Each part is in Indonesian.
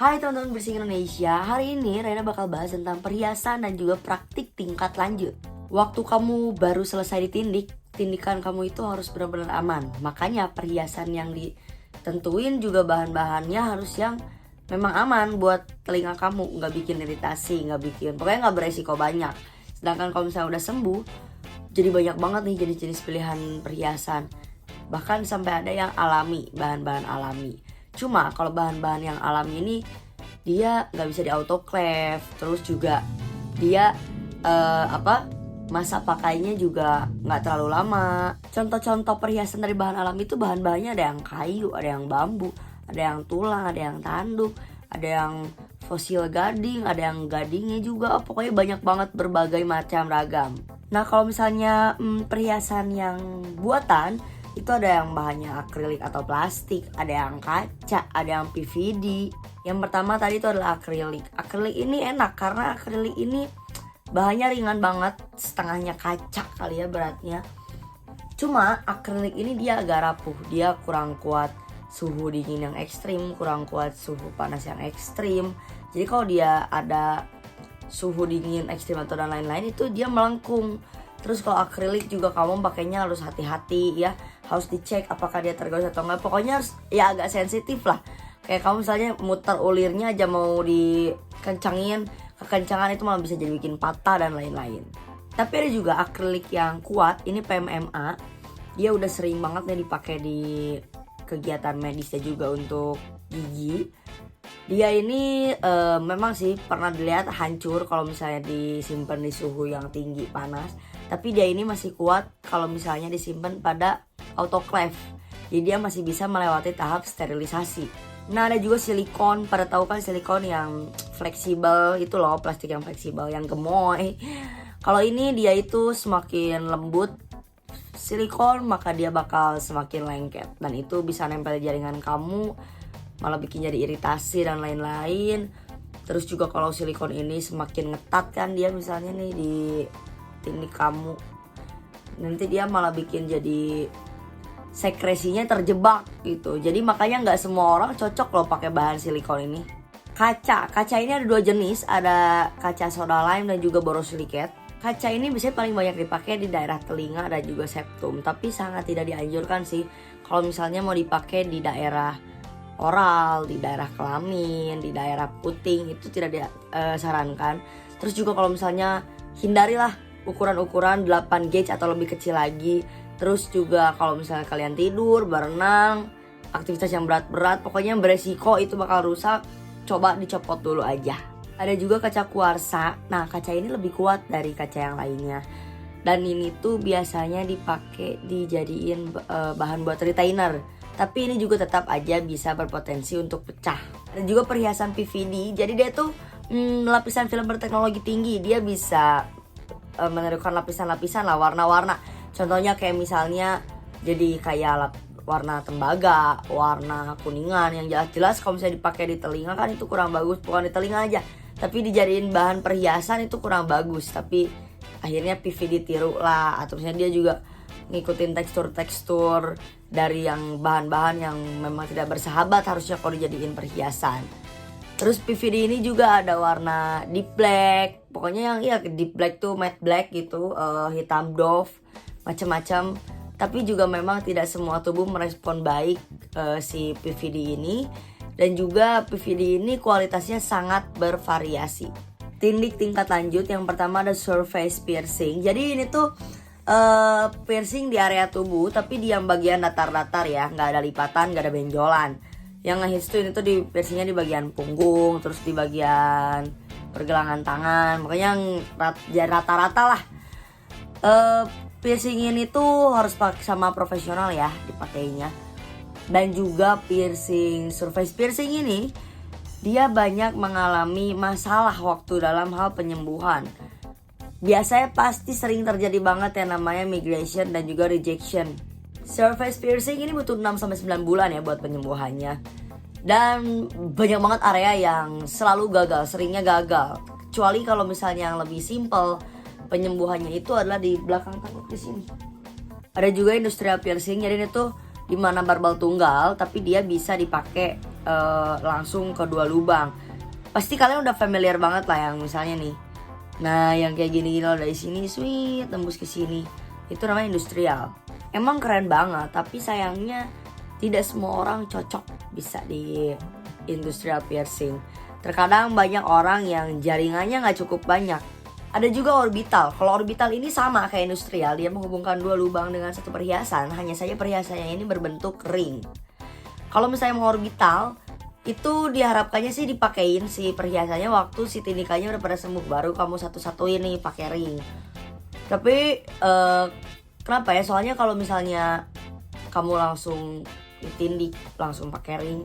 Hai teman-teman Bersih Indonesia, hari ini Raina bakal bahas tentang perhiasan dan juga praktik tingkat lanjut. Waktu kamu baru selesai ditindik, tindikan kamu itu harus benar-benar aman. Makanya perhiasan yang ditentuin juga bahan-bahannya harus yang memang aman buat telinga kamu, nggak bikin iritasi, pokoknya nggak beresiko banyak. Sedangkan kalau misalnya udah sembuh, jadi banyak banget nih jenis-jenis pilihan perhiasan. Bahkan sampai ada yang alami, bahan-bahan alami. Cuma kalau bahan-bahan yang alami ini dia nggak bisa di autoclave, terus juga dia masa pakainya juga nggak terlalu lama. Contoh-contoh perhiasan dari bahan alami itu bahan-bahannya ada yang kayu, ada yang bambu, ada yang tulang, ada yang tanduk, ada yang fosil gading, ada yang gadingnya juga. Pokoknya banyak banget berbagai macam ragam. Nah kalau misalnya perhiasan yang buatan itu ada yang bahannya akrilik atau plastik, ada yang kaca, ada yang PVD. Yang pertama tadi itu adalah akrilik. Akrilik ini enak karena akrilik ini bahannya ringan banget, setengahnya kaca kali ya beratnya. Cuma akrilik ini dia agak rapuh, dia kurang kuat suhu dingin yang ekstrim, kurang kuat suhu panas yang ekstrim. Jadi kalau dia ada suhu dingin ekstrim atau dan lain-lain itu dia melengkung. Terus kalau akrilik juga kamu pakainya harus hati-hati ya, harus dicek apakah dia tergores atau enggak. Pokoknya harus ya agak sensitif lah. Kayak kamu misalnya muter ulirnya aja mau dikencangin, kekencangan itu malah bisa jadi bikin patah dan lain-lain. Tapi ada juga akrilik yang kuat, ini PMMA. Dia udah sering banget nih dipakai di kegiatan medisnya juga untuk gigi. Dia ini memang sih pernah dilihat hancur kalau misalnya disimpan di suhu yang tinggi panas. Tapi dia ini masih kuat kalau misalnya disimpan pada autoclave. Jadi dia masih bisa melewati tahap sterilisasi. Nah ada juga silikon, pada tahu kan silikon yang fleksibel itu loh, plastik yang fleksibel, yang gemoy. Kalau ini dia itu semakin lembut silikon maka dia bakal semakin lengket. Dan itu bisa nempel di jaringan kamu, malah bikin jadi iritasi dan lain-lain. Terus juga kalau silikon ini semakin ngetat kan dia misalnya nih di tindik kamu, nanti dia malah bikin jadi sekresinya terjebak gitu. Jadi makanya nggak semua orang cocok loh pakai bahan silikon ini. Kaca ini ada dua jenis, ada kaca soda lime dan juga borosilicate. Kaca ini biasanya paling banyak dipakai di daerah telinga dan juga septum, tapi sangat tidak dianjurkan sih kalau misalnya mau dipakai di daerah oral, di daerah kelamin, di daerah puting, itu tidak disarankan. Terus juga kalau misalnya hindarilah ukuran-ukuran 8 gauge atau lebih kecil lagi. Terus juga kalau misalnya kalian tidur, berenang, aktivitas yang berat-berat, pokoknya yang beresiko itu bakal rusak, coba dicopot dulu aja. Ada juga kaca kuarsa. Nah kaca ini lebih kuat dari kaca yang lainnya. Dan ini tuh biasanya dipakai dijadiin bahan buat retainer. Tapi ini juga tetap aja bisa berpotensi untuk pecah. Ada juga perhiasan PVD. Jadi dia tuh lapisan film berteknologi tinggi. Dia bisa menerukan lapisan-lapisan lah, warna-warna. Contohnya kayak misalnya jadi kayak warna tembaga, warna kuningan. Yang jelas-jelas kalau misalnya dipakai di telinga kan itu kurang bagus. Bukan di telinga aja, tapi dijadiin bahan perhiasan itu kurang bagus. Tapi akhirnya PVD tiru lah. Atau misalnya dia juga ngikutin tekstur-tekstur dari yang bahan-bahan yang memang tidak bersahabat harusnya kalau dijadiin perhiasan. Terus PVD ini juga ada warna deep black. Pokoknya yang deep black tuh matte black gitu, hitam doff, macam-macam. Tapi juga memang tidak semua tubuh merespon baik si PVD ini. Dan juga PVD ini kualitasnya sangat bervariasi. Tindik tingkat lanjut yang pertama ada surface piercing. Jadi ini tuh piercing di area tubuh tapi di yang bagian datar-datar ya, nggak ada lipatan, nggak ada benjolan. Yang ngehits tuh ini tuh di piercingnya di bagian punggung, terus di bagian pergelangan tangan, pokoknya yang rata-rata lah. Piercing ini tuh harus pakai sama profesional ya dipakainya. Dan juga piercing, surface piercing ini dia banyak mengalami masalah waktu dalam hal penyembuhan. Biasanya pasti sering terjadi banget yang namanya migration dan juga rejection. Surface piercing ini butuh 6-9 bulan ya buat penyembuhannya. Dan banyak banget area yang selalu gagal, seringnya gagal. Kecuali kalau misalnya yang lebih simple, penyembuhannya itu adalah di belakang tengkuk di sini. Ada juga industrial piercing, jadi ini tuh dimana barbel tunggal tapi dia bisa dipakai langsung ke 2 lubang. Pasti kalian udah familiar banget lah yang misalnya nih. Nah, yang kayak gini-gini loh, dari sini sweet tembus ke sini. Itu namanya industrial. Emang keren banget, tapi sayangnya tidak semua orang cocok bisa di industrial piercing. Terkadang banyak orang yang jaringannya nggak cukup banyak. Ada juga orbital. Kalau orbital ini sama kayak industrial, dia menghubungkan 2 lubang dengan satu perhiasan, hanya saja perhiasannya ini berbentuk ring. Kalau misalnya mau orbital, itu diharapkannya sih dipakein si perhiasannya waktu si tindikannya udah pada sembuh, baru kamu satu-satuin nih pakai ring. Tapi kenapa ya? Soalnya kalau misalnya kamu langsung ditindik langsung pakai ring,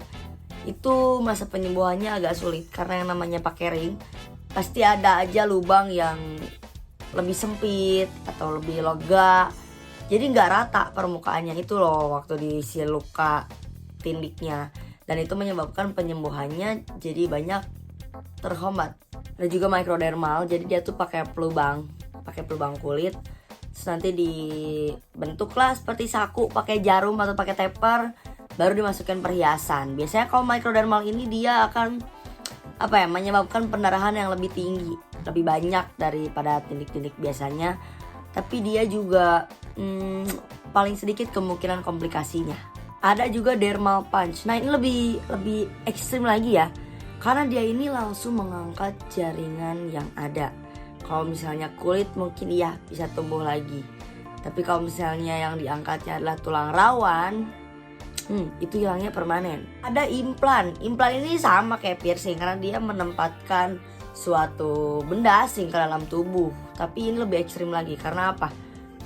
itu masa penyembuhannya agak sulit karena yang namanya pakai ring pasti ada aja lubang yang lebih sempit atau lebih lega, jadi nggak rata permukaannya itu loh waktu diisi luka tindiknya, dan itu menyebabkan penyembuhannya jadi banyak terhambat. Ada juga microdermal, jadi dia tuh pakai pelubang kulit, terus nanti dibentuklah seperti saku pakai jarum atau pakai taper, baru dimasukkan perhiasan. Biasanya kalau microdermal ini dia akan menyebabkan pendarahan yang lebih tinggi, lebih banyak daripada tindik-tindik biasanya. Tapi dia juga paling sedikit kemungkinan komplikasinya. Ada juga dermal punch. Nah, ini lebih ekstrim lagi ya, karena dia ini langsung mengangkat jaringan yang ada. Kalau misalnya kulit mungkin iya bisa tumbuh lagi, tapi kalau misalnya yang diangkatnya adalah tulang rawan, itu hilangnya permanen. Ada implan. Implan ini sama kayak piercing karena dia menempatkan suatu benda asing ke dalam tubuh. Tapi ini lebih ekstrim lagi karena apa?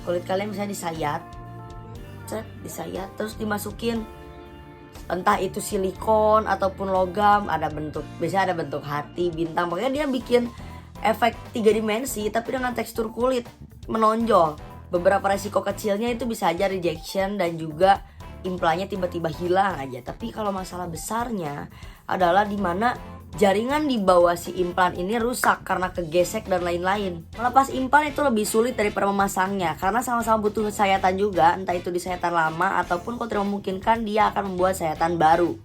Kulit kalian misalnya disayat, terus dimasukin entah itu silikon ataupun logam, biasanya ada bentuk hati, bintang. Pokoknya dia bikin efek 3 dimensi tapi dengan tekstur kulit menonjol. Beberapa resiko kecilnya itu bisa aja rejection dan juga implannya tiba-tiba hilang aja. Tapi kalau masalah besarnya adalah dimana jaringan di bawah si implan ini rusak karena kegesek dan lain-lain. Melepas implan itu lebih sulit daripada memasangnya karena sama-sama butuh sayatan juga, entah itu di sayatan lama ataupun kalau tidak memungkinkan dia akan membuat sayatan baru.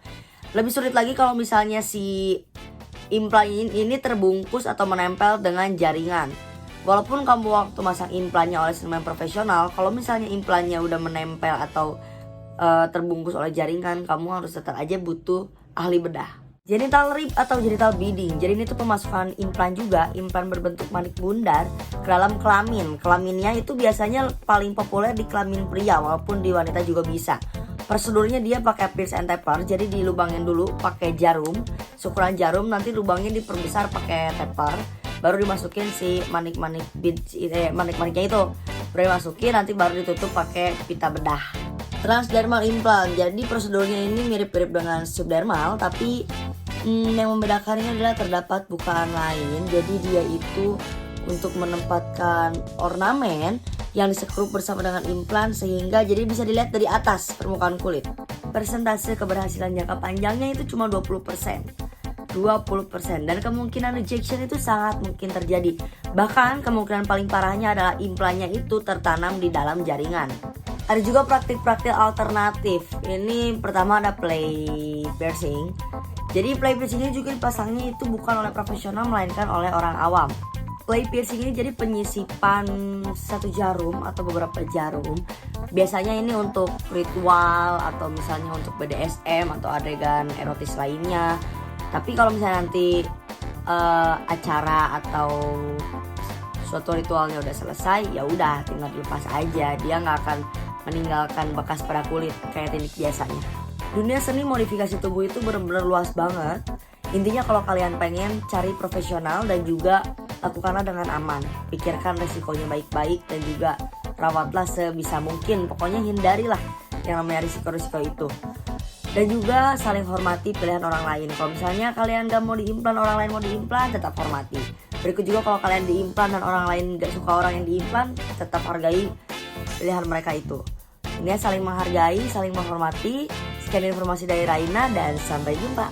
Lebih sulit lagi kalau misalnya si implan ini terbungkus atau menempel dengan jaringan. Walaupun kamu waktu masang implannya oleh seniman profesional, kalau misalnya implannya udah menempel atau terbungkus oleh jaringan, kamu harus tetap aja butuh ahli bedah. Genital rib atau genital beading. Jadi ini tuh pemasukan implan juga, implan berbentuk manik bundar ke dalam kelamin. Kelaminnya itu biasanya paling populer di kelamin pria, walaupun di wanita juga bisa. Prosedurnya dia pakai pierce and taper, jadi dilubangin dulu pakai jarum, ukuran jarum, nanti lubangnya diperbesar pakai taper, baru dimasukin si manik-maniknya itu, baru dimasukin, nanti baru ditutup pakai pita bedah. Transdermal implant, jadi prosedurnya ini mirip-mirip dengan subdermal, tapi yang membedakannya adalah terdapat bukaan lain. Jadi dia itu untuk menempatkan ornamen yang disekrup bersama dengan implan sehingga jadi bisa dilihat dari atas permukaan kulit. Persentase keberhasilan jangka panjangnya itu cuma 20%, dan kemungkinan rejection itu sangat mungkin terjadi. Bahkan kemungkinan paling parahnya adalah implannya itu tertanam di dalam jaringan. Ada juga praktik-praktik alternatif. Ini pertama ada play piercing. Jadi play piercing ini juga dipasangnya itu bukan oleh profesional melainkan oleh orang awam. Play piercing ini jadi penyisipan satu jarum atau beberapa jarum. Biasanya ini untuk ritual atau misalnya untuk BDSM atau adegan erotis lainnya. Tapi kalau misalnya nanti acara atau suatu ritualnya udah selesai, ya udah tinggal dilepas aja. Dia nggak akan meninggalkan bekas pada kulit kayak tindik biasanya. Dunia seni modifikasi tubuh itu benar-benar luas banget. Intinya kalau kalian pengen cari profesional dan juga lakukanlah dengan aman. Pikirkan resikonya baik-baik dan juga rawatlah sebisa mungkin. Pokoknya hindarilah yang namanya risiko-risiko itu. Dan juga saling hormati pilihan orang lain. Kalau misalnya kalian gak mau diimplan, orang lain mau diimplan, tetap hormati. Berikut juga kalau kalian diimplan dan orang lain gak suka orang yang diimplan, tetap hargai pilihan mereka itu. Ini saling menghargai, saling menghormati. Sekian informasi dari Raina dan sampai jumpa.